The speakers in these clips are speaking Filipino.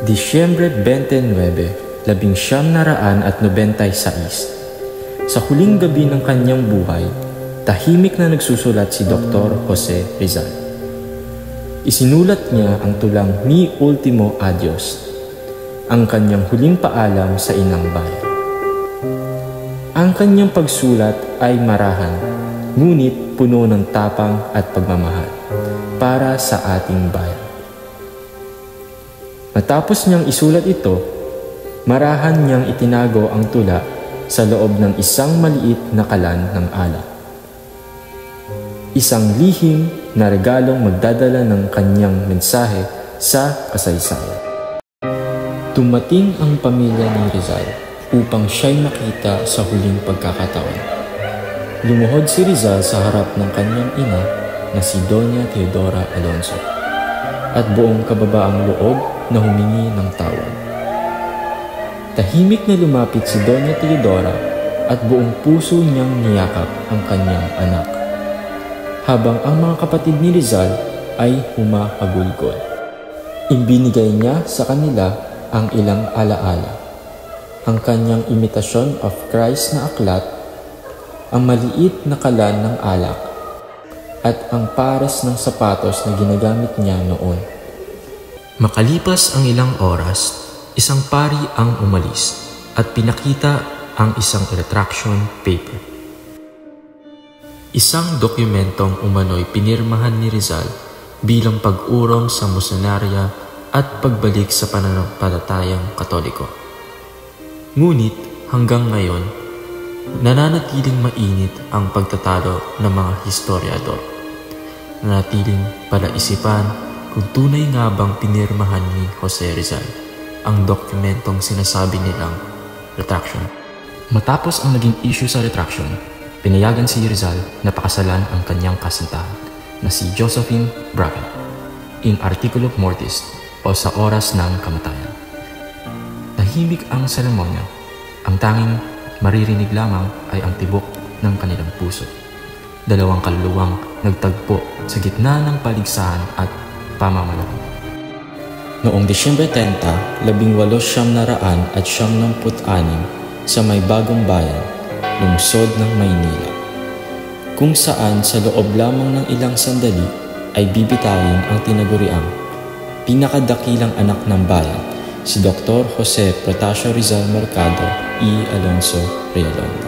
Disyembre 29, 1996. Sa huling gabi ng kanyang buhay, tahimik na nagsusulat si Dr. Jose Rizal. Isinulat niya ang tulang Mi Ultimo Adios, ang kanyang huling paalam sa inang bayan. Ang kanyang pagsulat ay marahan, ngunit puno ng tapang at pagmamahal para sa ating bayan. Matapos niyang isulat ito, marahan niyang itinago ang tula sa loob ng isang maliit na kalan ng alak. Isang lihim na regalong magdadala ng kanyang mensahe sa kasaysayan. Tumating ang pamilya ni Rizal upang siya'y makita sa huling pagkakataon. Lumuhod si Rizal sa harap ng kanyang ina na si Doña Teodora Alonso at buong kababaang loob na humingi ng tawad. Tahimik na lumapit si Doña Teodora at buong puso niyang niyakap ang kanyang anak, habang ang mga kapatid ni Rizal ay humahagulgol. Ibinigay niya sa kanila ang ilang alaala, ang kanyang imitasyon of Christ na aklat, ang maliit na kalan ng alak, at ang pares ng sapatos na ginagamit niya noon. Makalipas ang ilang oras, isang pari ang umalis at pinakita ang isang retraction paper. Isang dokumentong umano'y pinirmahan ni Rizal bilang pag-urong sa musonarya at pagbalik sa pananampalatayang Katoliko. Ngunit hanggang ngayon, nananatiling mainit ang pagtatalo ng mga historiador. Nanatiling palaisipan kung tunay nga bang pinirmahan ni Jose Rizal ang dokumentong sinasabi nilang retraction. Matapos ang naging issue sa retraction, pinayagan si Rizal na pakasalan ang kanyang kasintahan na si Josephine Bracken in articulo mortis o sa oras ng kamatayan. Tahimik ang seremonya. Ang tanging maririnig lamang ay ang tibok ng kanilang puso. Dalawang kaluluwang nagtagpo sa gitna ng paligsahan at pamamalakad. Noong Disyembre 30, 1896 sa may Bagong Bayan, lungsod ng Maynila, kung saan sa loob lamang ng ilang sandali ay bibitayin ang tinaguriang pinakadakilang anak ng bayan, si Dr. Jose Protasio Rizal Mercado y Alonso Realonga.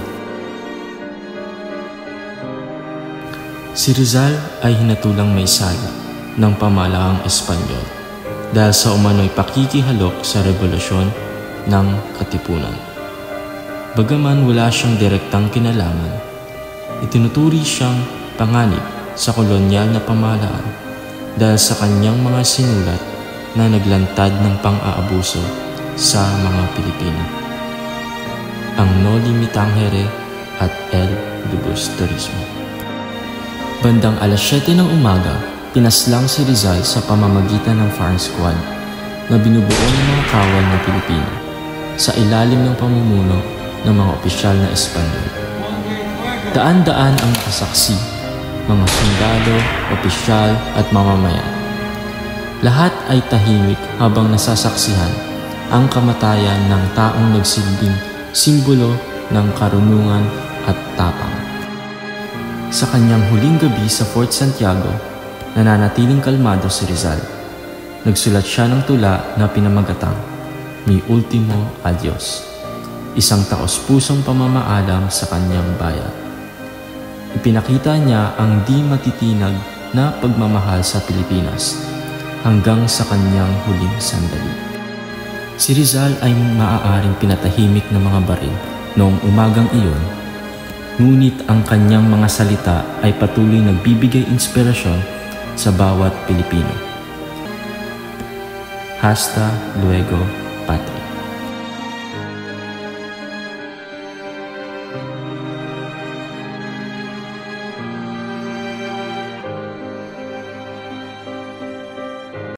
Si Rizal ay hinatulang may sala ng pamahalaang Espanyol dahil sa umano'y pakikihalok sa revolusyon ng Katipunan. Bagaman wala siyang direktang kinalaman, itinuturi siyang panganib sa kolonyal na pamahalaan dahil sa kanyang mga sinulat na naglantad ng pang-aabuso sa mga Pilipino. Ang Noli Me Tangere at El Lubos Turismo. Bandang alas 7 ng umaga, pinaslang si Rizal sa pamamagitan ng firing squad na binubuo ng mga kawal na Pilipino sa ilalim ng pamumuno ng mga opisyal na Espanyol. Daan-daan ang nakasaksi, mga sundalo, opisyal at mamamayan. Lahat ay tahimik habang nasasaksihan ang kamatayan ng taong nagsilbing simbolo ng karunungan at tapang. Sa kanyang huling gabi sa Fort Santiago, nananatiling kalmado si Rizal. Nagsulat siya ng tula na pinamagatang Mi Ultimo Adios, isang taos-pusong pamamaalam sa kanyang bayan. Ipinakita niya ang di matitinag na pagmamahal sa Pilipinas hanggang sa kanyang huling sandali. Si Rizal ay maaaring pinatahimik ng mga baril noong umagang iyon, ngunit ang kanyang mga salita ay patuloy nagbibigay inspirasyon sa bawat Pilipino. Hasta luego,